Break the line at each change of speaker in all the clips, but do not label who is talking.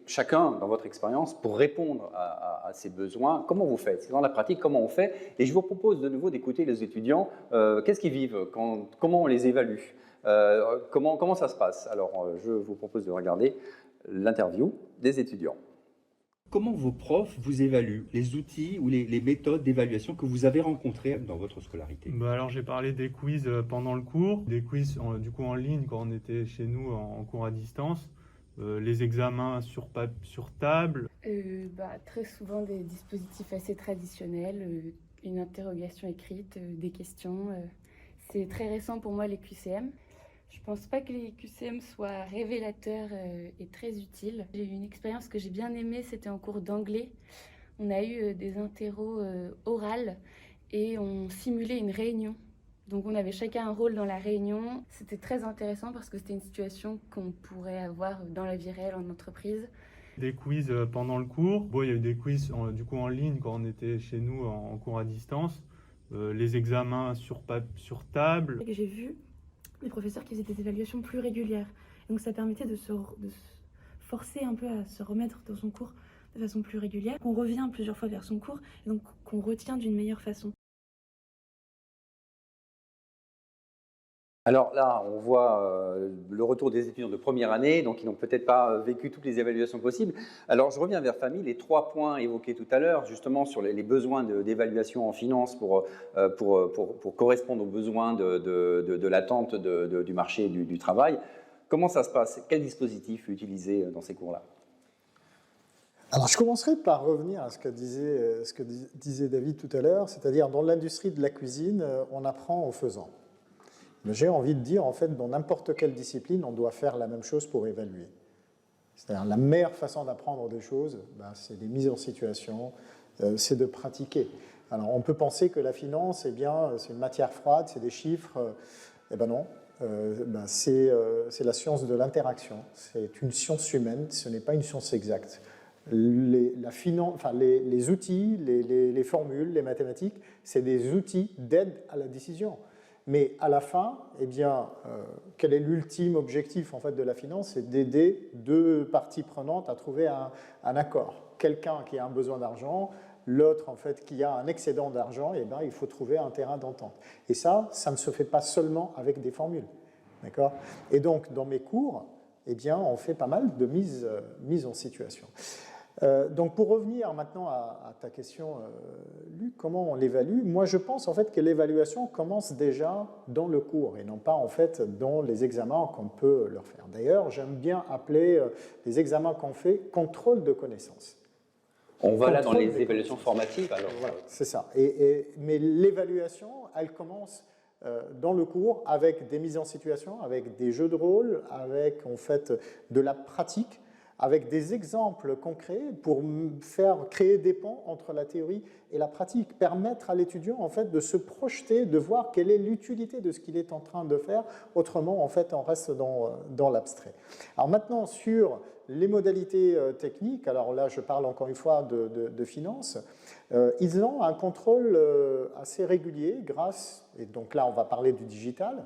chacun, dans votre expérience, pour répondre à ces besoins, comment vous faites? Dans la pratique, comment on fait? Et je vous propose de nouveau d'écouter les étudiants. Qu'est-ce qu'ils vivent? Comment on les évalue? Comment ça se passe? Alors, je vous propose de regarder l'interview des étudiants.
Comment vos profs vous évaluent, les outils ou les méthodes d'évaluation que vous avez rencontrées dans votre scolarité?
Alors j'ai parlé des quiz pendant le cours, des quiz du coup en ligne quand on était chez nous en cours à distance, les examens sur table.
Très souvent des dispositifs assez traditionnels, une interrogation écrite, des questions. C'est très récent pour moi les QCM. Je pense pas que les QCM soient révélateurs et très utiles. J'ai eu une expérience que j'ai bien aimée, c'était en cours d'anglais. On a eu des interros orales et on simulait une réunion. Donc on avait chacun un rôle dans la réunion. C'était très intéressant parce que c'était une situation qu'on pourrait avoir dans la vie réelle en entreprise.
Des quiz pendant le cours. Il y a eu des quiz du coup en ligne quand on était chez nous en cours à distance. Les examens sur table.
J'ai vu des professeurs qui faisaient des évaluations plus régulières. Donc ça permettait de se forcer un peu à se remettre dans son cours de façon plus régulière, qu'on revient plusieurs fois vers son cours, et donc qu'on retient d'une meilleure façon.
Alors là, on voit le retour des étudiants de première année, donc ils n'ont peut-être pas vécu toutes les évaluations possibles. Alors je reviens vers Famille, les 3 points évoqués tout à l'heure, justement sur les besoins d'évaluation en finance pour correspondre aux besoins de l'attente du marché du travail. Comment ça se passe? Quel dispositif utilisé dans ces cours-là?
Alors, je commencerai par revenir à ce que disait David tout à l'heure, c'est-à-dire dans l'industrie de la cuisine, on apprend en faisant. J'ai envie de dire, en fait, dans n'importe quelle discipline, on doit faire la même chose pour évaluer. C'est-à-dire la meilleure façon d'apprendre des choses, c'est des mises en situation, c'est de pratiquer. Alors, on peut penser que la finance, c'est une matière froide, c'est des chiffres. Non. C'est la science de l'interaction. C'est une science humaine, ce n'est pas une science exacte. Les outils, les formules, les mathématiques, c'est des outils d'aide à la décision. Mais à la fin, quel est l'ultime objectif en fait, de la finance? C'est d'aider 2 parties prenantes à trouver un accord. Quelqu'un qui a un besoin d'argent, l'autre en fait, qui a un excédent d'argent, il faut trouver un terrain d'entente. Et ça ne se fait pas seulement avec des formules. D'accord? Et donc, dans mes cours, on fait pas mal de mise en situation. Donc pour revenir maintenant à ta question, Luc, comment on l'évalue? Moi je pense en fait que l'évaluation commence déjà dans le cours et non pas en fait dans les examens qu'on peut leur faire. D'ailleurs, j'aime bien appeler les examens qu'on fait contrôle de connaissances.
On va là dans les évaluations formatives alors.
Voilà, c'est ça. Mais l'évaluation, elle commence dans le cours avec des mises en situation, avec des jeux de rôle, avec en fait de la pratique, avec des exemples concrets pour faire créer des ponts entre la théorie et la pratique, permettre à l'étudiant en fait de se projeter, de voir quelle est l'utilité de ce qu'il est en train de faire. Autrement, en fait, on reste dans l'abstrait. Alors maintenant, sur les modalités techniques, alors là, je parle encore une fois de finance, ils ont un contrôle assez régulier et donc là, on va parler du digital.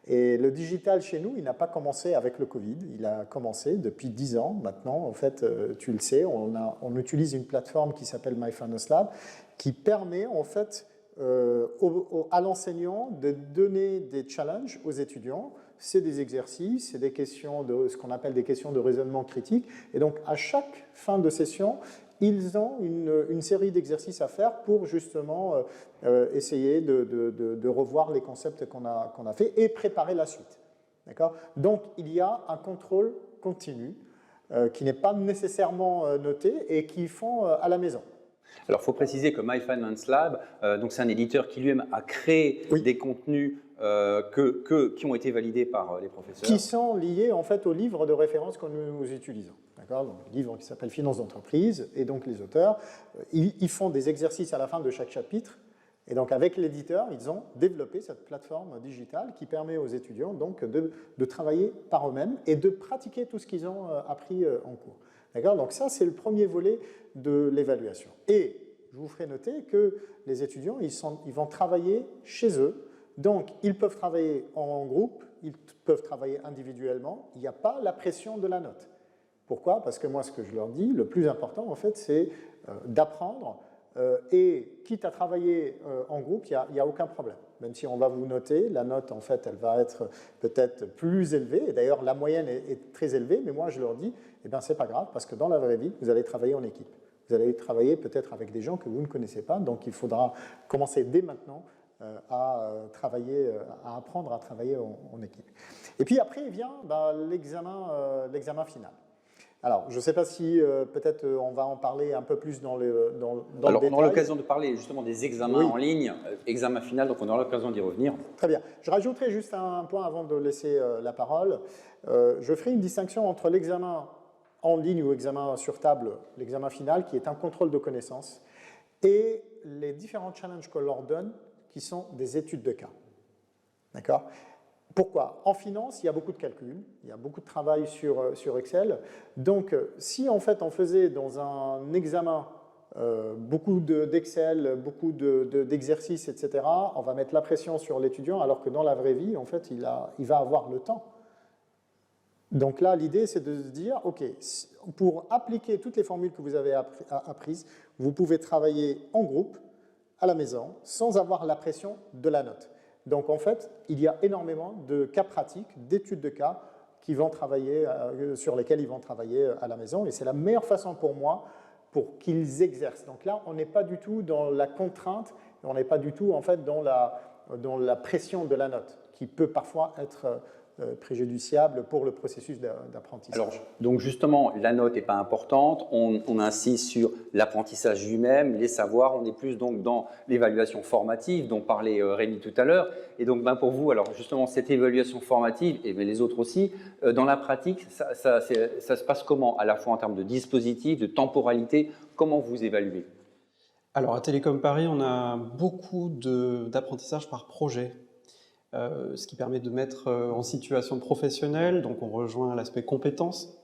Et le digital chez nous, il n'a pas commencé avec le Covid, il a commencé depuis 10 ans maintenant. En fait, tu le sais, on utilise une plateforme qui s'appelle MyFinanceLab qui permet en fait à l'enseignant de donner des challenges aux étudiants. C'est des exercices, c'est des questions ce qu'on appelle des questions de raisonnement critique. Et donc, à chaque fin de session, ils ont une série d'exercices à faire pour justement essayer de revoir les concepts qu'on a fait et préparer la suite. Donc, il y a un contrôle continu qui n'est pas nécessairement noté et qu'ils font à la maison.
Alors, il faut préciser que MyFinanceLab, c'est un éditeur qui lui-même a créé des contenus qui ont été validés par les professeurs.
Qui sont liés en fait au livre de référence que nous utilisons. Donc, le livre qui s'appelle Finance d'entreprise, et donc les auteurs, ils font des exercices à la fin de chaque chapitre, et donc avec l'éditeur, ils ont développé cette plateforme digitale qui permet aux étudiants donc de travailler par eux-mêmes et de pratiquer tout ce qu'ils ont appris en cours. Donc ça, c'est le premier volet de l'évaluation. Et je vous ferai noter que les étudiants, ils vont travailler chez eux, donc ils peuvent travailler en groupe, ils peuvent travailler individuellement, il n'y a pas la pression de la note. Pourquoi? Parce que moi, ce que je leur dis, le plus important, en fait, c'est d'apprendre. Et quitte à travailler en groupe, il n'y a aucun problème. Même si on va vous noter, la note, en fait, elle va être peut-être plus élevée. Et d'ailleurs, la moyenne est très élevée. Mais moi, je leur dis, eh bien, c'est pas grave, parce que dans la vraie vie, vous allez travailler en équipe. Vous allez travailler peut-être avec des gens que vous ne connaissez pas. Donc, il faudra commencer dès maintenant à apprendre à travailler en équipe. Et puis après, vient l'examen final. Alors, je ne sais pas si peut-être on va en parler un peu plus dans le
Alors,
détail.
on aura l'occasion de parler justement des examens
Oui.
en ligne, examen final, donc on aura l'occasion d'y revenir.
Très bien. Je rajouterai juste un point avant de laisser la parole. Je ferai une distinction entre l'examen en ligne ou examen sur table, l'examen final, qui est un contrôle de connaissances, et les différents challenges qu'on leur donne, qui sont des études de cas. D'accord ? Pourquoi? En finance, il y a beaucoup de calculs, il y a beaucoup de travail sur Excel. Donc, si en fait on faisait dans un examen beaucoup d'Excel, beaucoup d'exercices, etc., on va mettre la pression sur l'étudiant, alors que dans la vraie vie, en fait, il va avoir le temps. Donc là, l'idée, c'est de se dire, OK, pour appliquer toutes les formules que vous avez apprises, vous pouvez travailler en groupe, à la maison, sans avoir la pression de la note. Donc en fait, il y a énormément de cas pratiques, d'études de cas sur lesquels ils vont travailler à la maison. Et c'est la meilleure façon pour moi pour qu'ils exercent. Donc là, on n'est pas du tout dans la contrainte, on n'est pas du tout en fait dans la pression de la note, qui peut parfois être préjudiciable pour le processus d'apprentissage.
Alors, donc justement, la note n'est pas importante, on insiste sur l'apprentissage lui-même, les savoirs, on est plus donc dans l'évaluation formative dont parlait Rémi tout à l'heure. Et donc pour vous, alors justement, cette évaluation formative, et les autres aussi, dans la pratique, ça se passe comment? À la fois en termes de dispositifs, de temporalité, comment vous évaluez?
Alors à Télécom Paris, on a beaucoup d'apprentissage par projet. Ce qui permet de mettre en situation professionnelle, donc on rejoint l'aspect compétences.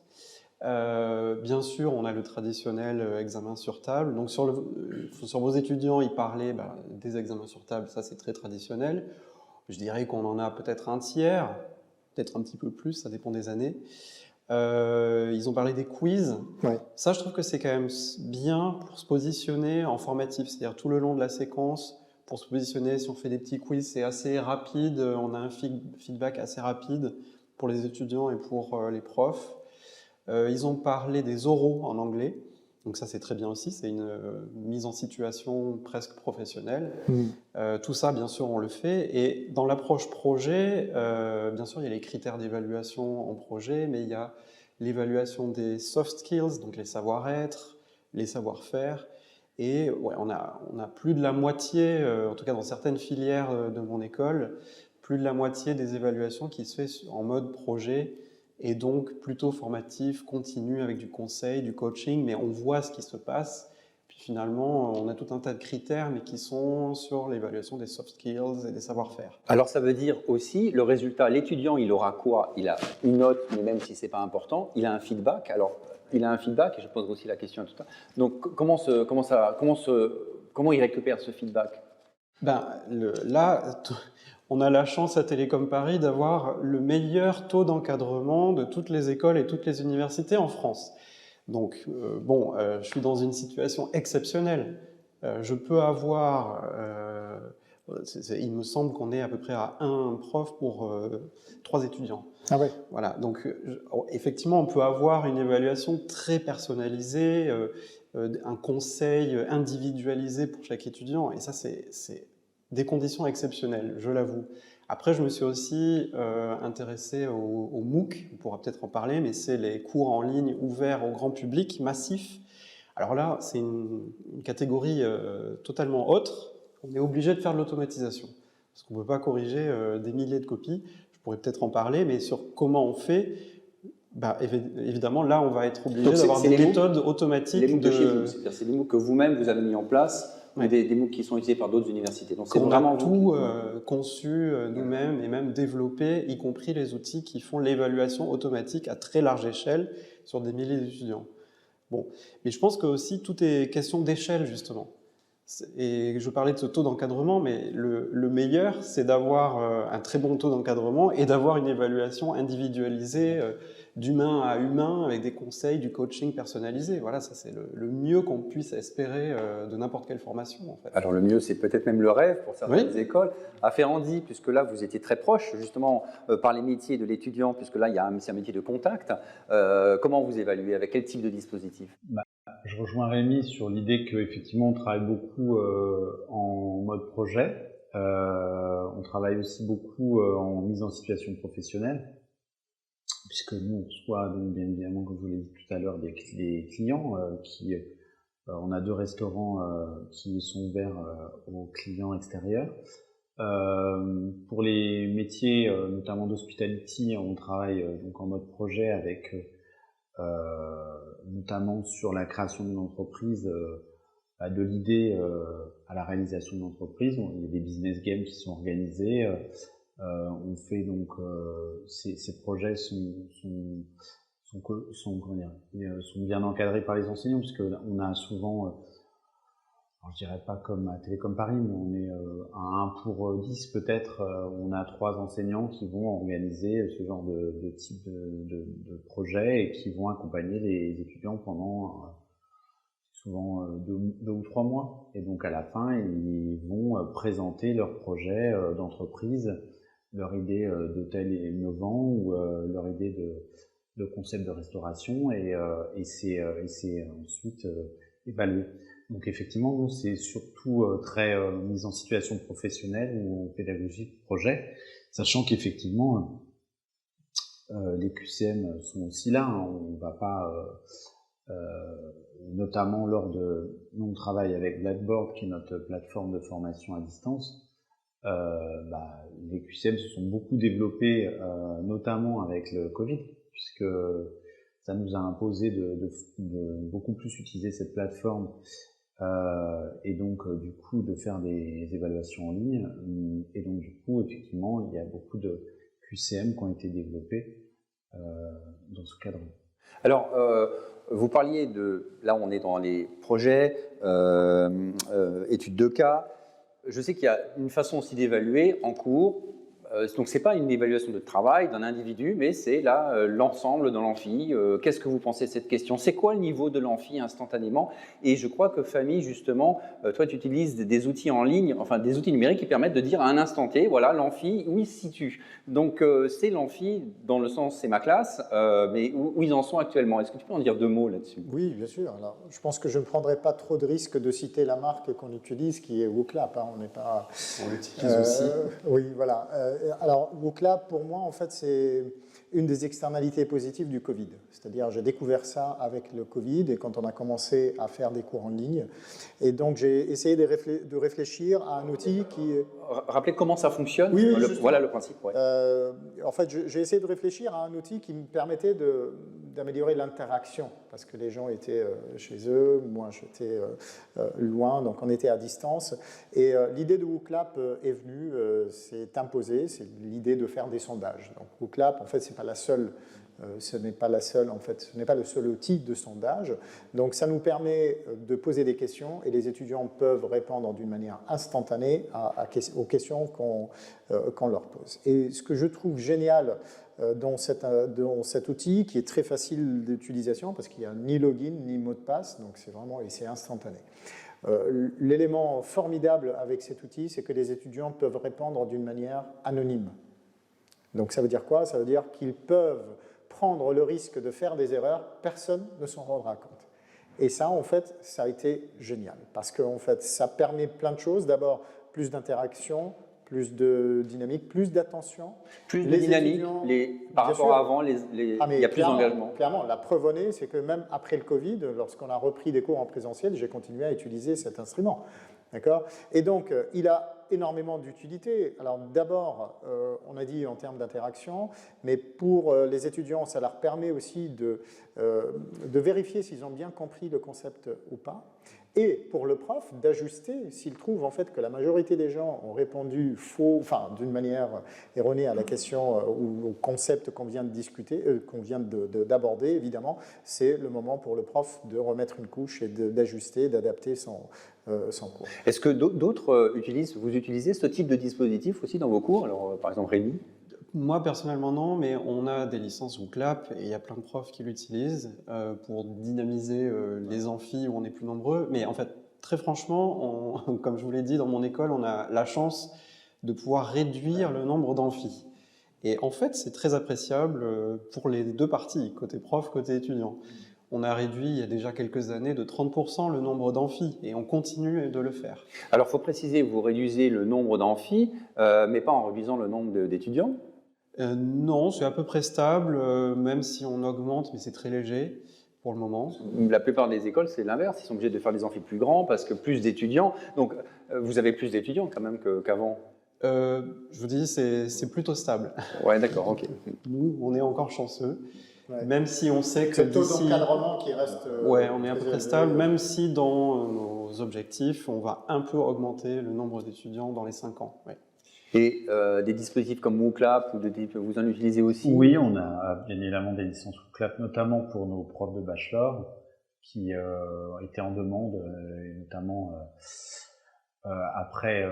Bien sûr, on a le traditionnel examen sur table. Donc sur vos étudiants, ils parlaient des examens sur table, ça c'est très traditionnel. Je dirais qu'on en a peut-être un tiers, peut-être un petit peu plus, ça dépend des années. Ils ont parlé des quiz.
Ouais.
Ça, je trouve que c'est quand même bien pour se positionner en formatif, c'est-à-dire tout le long de la séquence. Pour se positionner, si on fait des petits quiz, c'est assez rapide, on a un feedback assez rapide pour les étudiants et pour les profs. Ils ont parlé des oraux en anglais, donc ça c'est très bien aussi, c'est une mise en situation presque professionnelle. Tout ça, bien sûr, on le fait. Et dans l'approche projet, bien sûr, il y a les critères d'évaluation en projet, mais il y a l'évaluation des soft skills, donc les savoir-être, les savoir-faire. Et ouais, on a plus de la moitié, en tout cas dans certaines filières de mon école, plus de la moitié des évaluations qui se fait en mode projet et donc plutôt formatif, continu avec du conseil, du coaching, mais on voit ce qui se passe. Puis finalement, on a tout un tas de critères, mais qui sont sur l'évaluation des soft skills et des savoir-faire.
Alors ça veut dire aussi, le résultat, l'étudiant, il aura quoi? Il a une note, mais même si ce n'est pas important, il a un feedback. Alors, il a un feedback, et je pose aussi la question à tout à l'heure. Donc, comment il récupère ce feedback?
Là, on a la chance à Télécom Paris d'avoir le meilleur taux d'encadrement de toutes les écoles et toutes les universités en France. Donc, je suis dans une situation exceptionnelle. Je peux avoir... il me semble qu'on est à peu près à un prof pour 3 étudiants.
Ah ouais.
Voilà, donc effectivement, on peut avoir une évaluation très personnalisée, un conseil individualisé pour chaque étudiant, et ça, c'est des conditions exceptionnelles, je l'avoue. Après, je me suis aussi intéressé au MOOC, on pourra peut-être en parler, mais c'est les cours en ligne ouverts au grand public, massifs. Alors là, c'est une catégorie totalement autre. On est obligé de faire de l'automatisation, parce qu'on ne peut pas corriger des milliers de copies. Je pourrais peut-être en parler, mais sur comment on fait, évidemment, là, on va être obligé d'avoir des méthodes automatiques.
Les MOOC de chez vous, c'est-à-dire c'est des MOOC que vous-même, vous avez mis en place, ou des MOOC qui sont utilisés par d'autres universités. Donc, c'est vraiment
tout conçu nous-mêmes et même développé, y compris les outils qui font l'évaluation automatique à très large échelle sur des milliers d'étudiants. Bon, mais je pense que aussi tout est question d'échelle, justement. Et je parlais de ce taux d'encadrement, mais le meilleur, c'est d'avoir un très bon taux d'encadrement et d'avoir une évaluation individualisée d'humain à humain, avec des conseils, du coaching personnalisé. Voilà, ça c'est le mieux qu'on puisse espérer de n'importe quelle formation en fait.
Alors le mieux, c'est peut-être même le rêve pour certaines écoles. À Ferrandi, puisque là, vous étiez très proche justement par les métiers de l'étudiant, puisque là, c'est un métier de contact. Comment vous évaluez? Avec quel type de dispositif?
Je rejoins Rémi sur l'idée qu'effectivement, on travaille beaucoup en mode projet. On travaille aussi beaucoup en mise en situation professionnelle, puisque nous, on reçoit, donc, bien évidemment, comme je vous l'ai dit tout à l'heure, des clients on a 2 restaurants qui sont ouverts aux clients extérieurs. Pour les métiers, notamment d'hospitality, on travaille donc en mode projet avec notamment sur la création d'une entreprise, de l'idée à la réalisation d'une entreprise. Il y a des business games qui sont organisés. On fait donc ces projets sont bien encadrés par les enseignants, puisque on a souvent, alors je dirais pas comme à Télécom Paris, mais on est à 1 pour 10 peut-être. On a 3 enseignants qui vont organiser ce genre de type de projet et qui vont accompagner les étudiants pendant souvent 2 ou 3 mois. Et donc à la fin, ils vont présenter leur projet d'entreprise, leur idée d'hôtel innovant ou leur idée de concept de restauration, et c'est ensuite évalué. Donc effectivement, nous, c'est surtout très mise en situation professionnelle ou en pédagogie de projet, sachant qu'effectivement, les QCM sont aussi là. On ne va pas, notamment nous on travaille avec Blackboard, qui est notre plateforme de formation à distance. Les QCM se sont beaucoup développés, notamment avec le Covid, puisque ça nous a imposé de beaucoup plus utiliser cette plateforme et donc du coup de faire des évaluations en ligne. Et donc du coup, effectivement, il y a beaucoup de QCM qui ont été développés dans ce cadre.
Alors, vous parliez là on est dans les projets, études de cas. Je sais qu'il y a une façon aussi d'évaluer en cours. Donc, ce n'est pas une évaluation de travail d'un individu, mais c'est là l'ensemble dans l'amphi. Qu'est-ce que vous pensez de cette question? C'est quoi le niveau de l'amphi instantanément? Et je crois que Famille, justement, toi, tu utilises des outils en ligne, enfin des outils numériques qui permettent de dire à un instant T, voilà, l'amphi, où il se situe. Donc, c'est l'amphi dans le sens, c'est ma classe, mais où ils en sont actuellement. Est-ce que tu peux en dire 2 mots là-dessus?
Oui, bien sûr. Alors, je pense que je ne prendrai pas trop de risques de citer la marque qu'on utilise, qui est WooClap. Hein.
On l'utilise aussi.
Oui, voilà. Alors, WooClap, pour moi, en fait, c'est une des externalités positives du Covid. C'est-à-dire, j'ai découvert ça avec le Covid et quand on a commencé à faire des cours en ligne. Et donc, j'ai essayé de réfléchir à un outil qui...
Rappelez comment ça fonctionne.
Oui,
voilà le principe. Ouais.
En fait, j'ai essayé de réfléchir à un outil qui me permettait d'améliorer l'interaction, parce que les gens étaient chez eux, moi j'étais loin, donc on était à distance. Et l'idée de WooClap est venue, c'est imposé, c'est l'idée de faire des sondages. Donc WooClap, en fait, c'est pas la seule. Ce n'est pas le seul outil de sondage. Donc ça nous permet de poser des questions et les étudiants peuvent répondre d'une manière instantanée aux questions qu'on leur pose. Et ce que je trouve génial dans cet outil, qui est très facile d'utilisation parce qu'il n'y a ni login ni mot de passe, donc c'est instantané. L'élément formidable avec cet outil, c'est que les étudiants peuvent répondre d'une manière anonyme. Donc ça veut dire quoi? Ça veut dire qu'ils peuvent prendre le risque de faire des erreurs, personne ne s'en rendra compte. Et ça, en fait, ça a été génial, parce que en fait, ça permet plein de choses. D'abord, plus d'interaction, plus de dynamique, plus d'attention.
Plus de dynamique, par rapport à avant, il y a plus d'engagement.
Clairement, la preuve en est, c'est que même après le Covid, lorsqu'on a repris des cours en présentiel, j'ai continué à utiliser cet instrument. D'accord ? Et donc, il a énormément d'utilité. Alors d'abord, on a dit en termes d'interaction, mais pour les étudiants, ça leur permet aussi de vérifier s'ils ont bien compris le concept ou pas. Et pour le prof, d'ajuster s'il trouve en fait que la majorité des gens ont répondu faux, enfin d'une manière erronée à la question ou au concept qu'on vient de discuter, qu'on vient d'aborder. Évidemment, c'est le moment pour le prof de remettre une couche et d'ajuster, d'adapter son cours.
Est-ce que d'autres vous utilisez ce type de dispositif aussi dans vos cours? Alors, par exemple, Rémi?
Moi, personnellement, non, mais on a des licences WooClap et il y a plein de profs qui l'utilisent pour dynamiser les amphis où on est plus nombreux. Mais en fait, très franchement, comme je vous l'ai dit, dans mon école, on a la chance de pouvoir réduire le nombre d'amphis. Et en fait, c'est très appréciable pour les deux parties, côté prof, côté étudiant. On a réduit il y a déjà quelques années de 30% le nombre d'amphis et on continue de le faire.
Alors, il faut préciser, vous réduisez le nombre d'amphis, mais pas en réduisant le nombre d'étudiants.
Non, c'est à peu près stable, même si on augmente, mais c'est très léger pour le moment.
La plupart des écoles, c'est l'inverse. Ils sont obligés de faire des amphis plus grands parce que plus d'étudiants. Donc, vous avez plus d'étudiants quand même qu'avant.
Je vous dis, c'est plutôt stable.
Ouais, d'accord, ok.
Nous, on est encore chanceux,
Ouais.
même si on sait que
C'est le taux
d'ici...
d'encadrement qui reste.
Ouais, on est à peu
très
près
élevé.
stable, même si dans nos objectifs, on va un peu augmenter le nombre d'étudiants dans les 5 ans. Ouais.
Et des dispositifs comme WooClap ou de type, vous en utilisez aussi?
Oui, on a bien évidemment des licences WooClap, notamment pour nos profs de bachelor qui étaient en demande, et notamment après,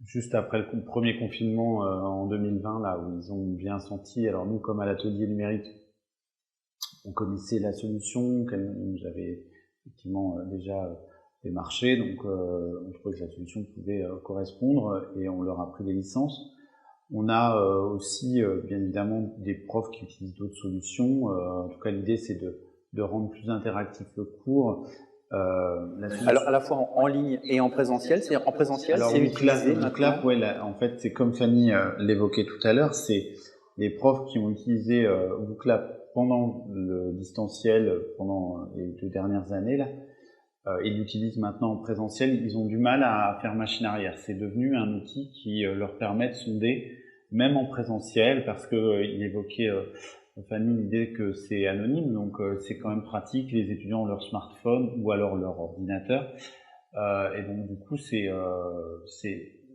juste après le premier confinement en 2020, là où ils ont bien senti. Alors nous, comme à l'atelier numérique, on connaissait la solution, qu'elle nous avait effectivement déjà démarché, donc on trouvait que la solution pouvait correspondre et on leur a pris des licences. On a aussi bien évidemment des profs qui utilisent d'autres solutions. En tout cas, l'idée c'est de rendre plus interactif le cours.
Alors à la fois en ligne et en présentiel, c'est-à-dire en présentiel,
alors
c'est utilisé
WooClap, ouais, en fait, c'est comme Fanny l'évoquait tout à l'heure, c'est les profs qui ont utilisé WooClap pendant le distanciel, pendant les 2 dernières années là. Ils l'utilisent maintenant en présentiel, ils ont du mal à faire machine arrière. C'est devenu un outil qui leur permet de sonder, même en présentiel, parce qu'il évoquait, Fanny, l'idée que c'est anonyme, donc c'est quand même pratique. Les étudiants ont leur smartphone ou alors leur ordinateur. Et donc du coup,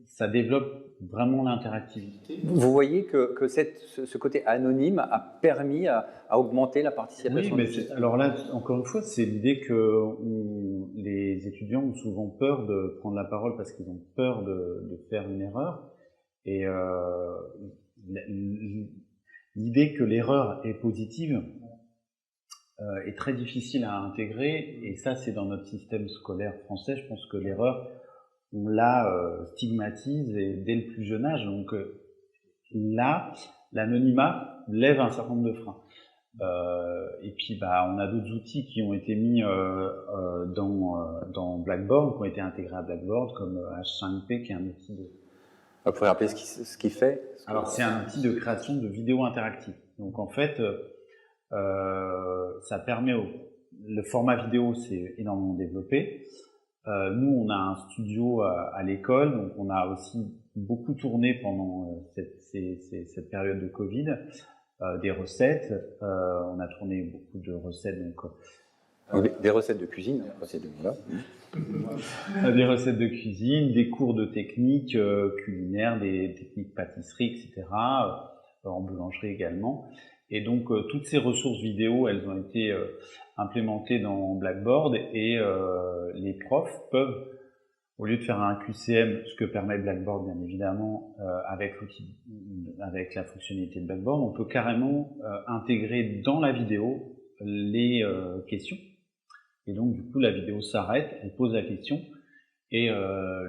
ça développe vraiment l'interactivité.
Vous voyez que ce côté anonyme a permis à augmenter la participation.
Oui, mais alors là, encore une fois, c'est l'idée que les étudiants ont souvent peur de prendre la parole parce qu'ils ont peur de faire une erreur. Et l'idée que l'erreur est positive est très difficile à intégrer. Et ça, c'est dans notre système scolaire français. Je pense que l'erreur, on la stigmatise dès le plus jeune âge. Donc là, l'anonymat lève un certain nombre de freins. Et puis, on a d'autres outils qui ont été mis dans Blackboard, qui ont été intégrés à Blackboard, comme H5P, qui est un outil de...
Vous pouvez rappeler ce qu'il fait?
Alors, c'est un outil de création de vidéos interactives. Donc, en fait, ça permet... Le format vidéo, c'est énormément développé. Nous, on a un studio à l'école, donc on a aussi beaucoup tourné pendant cette période de Covid, des recettes. On a tourné beaucoup de recettes, donc
des recettes de cuisine,
des recettes de cuisine, des cours de techniques culinaires, des techniques pâtisserie, etc. En boulangerie également. Et donc toutes ces ressources vidéo, elles ont été implémentées dans Blackboard et les profs peuvent, au lieu de faire un QCM, ce que permet Blackboard bien évidemment avec la fonctionnalité de Blackboard, on peut carrément intégrer dans la vidéo les questions. Et donc du coup la vidéo s'arrête, elle pose la question et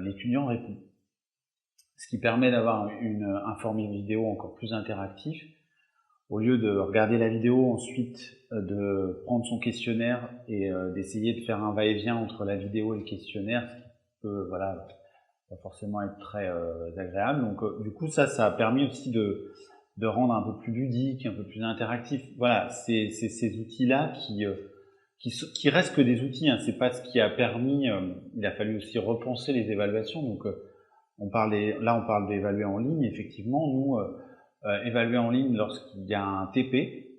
l'étudiant répond. Ce qui permet d'avoir un format vidéo encore plus interactif. Au lieu de regarder la vidéo, ensuite de prendre son questionnaire et d'essayer de faire un va-et-vient entre la vidéo et le questionnaire, ce qui peut, pas forcément être très agréable. Donc du coup, ça a permis aussi de rendre un peu plus ludique, un peu plus interactif. Voilà, c'est ces outils-là qui restent que des outils, hein. C'est pas ce qui a permis. Il a fallu aussi repenser les évaluations. Donc on parle d'évaluer en ligne. Effectivement, nous évaluer en ligne lorsqu'il y a un TP.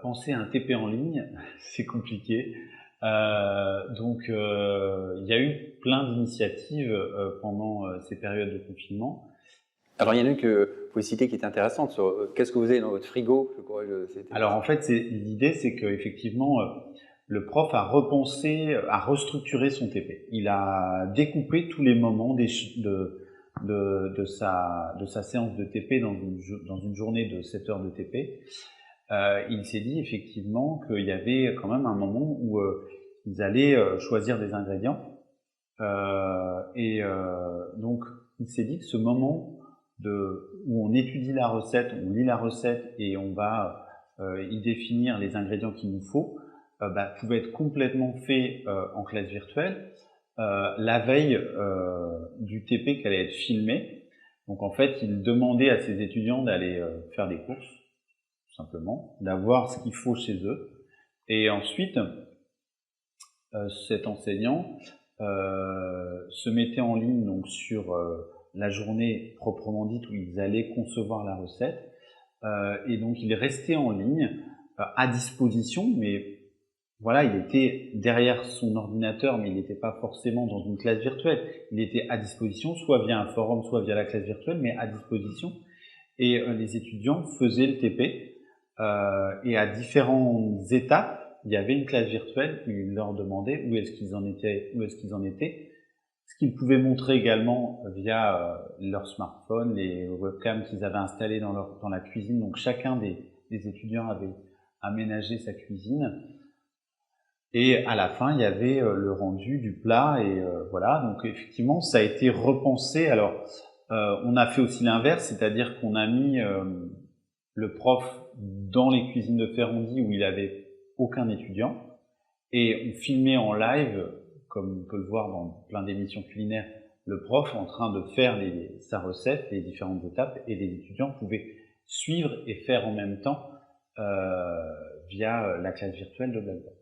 Penser à un TP en ligne, c'est compliqué. Donc il y a eu plein d'initiatives pendant ces périodes de confinement.
Alors il y en a une que vous pouvez citer qui est intéressante sur qu'est-ce que vous avez dans votre frigo.
Alors en fait, l'idée c'est qu'effectivement le prof a repensé, a restructuré son TP. Il a découpé tous les moments de sa séance de TP dans une journée de 7 heures de TP, il s'est dit effectivement qu'il y avait quand même un moment où ils allaient choisir des ingrédients. Donc, il s'est dit que ce moment où on étudie la recette, on lit la recette et on va y définir les ingrédients qu'il nous faut, pouvait être complètement fait en classe virtuelle la veille du TP qui allait être filmé. Donc en fait, il demandait à ses étudiants d'aller faire des courses, tout simplement, d'avoir ce qu'il faut chez eux. Et ensuite, cet enseignant se mettait en ligne donc sur la journée proprement dite où ils allaient concevoir la recette. Et donc il restait en ligne à disposition, mais voilà, il était derrière son ordinateur, mais il n'était pas forcément dans une classe virtuelle. Il était à disposition, soit via un forum, soit via la classe virtuelle, mais à disposition. Et les étudiants faisaient le TP. Et à différentes étapes, il y avait une classe virtuelle où il leur demandait où est-ce qu'ils en étaient, ce qu'ils pouvaient montrer également via leur smartphone, les webcams qu'ils avaient installées dans la cuisine. Donc chacun des étudiants avait aménagé sa cuisine. Et à la fin, il y avait le rendu du plat et voilà. Donc effectivement, ça a été repensé. Alors, on a fait aussi l'inverse, c'est-à-dire qu'on a mis le prof dans les cuisines de Ferrandi où il avait aucun étudiant et on filmait en live, comme on peut le voir dans plein d'émissions culinaires, le prof en train de faire sa recette, les différentes étapes, et les étudiants pouvaient suivre et faire en même temps via la classe virtuelle de Blackboard.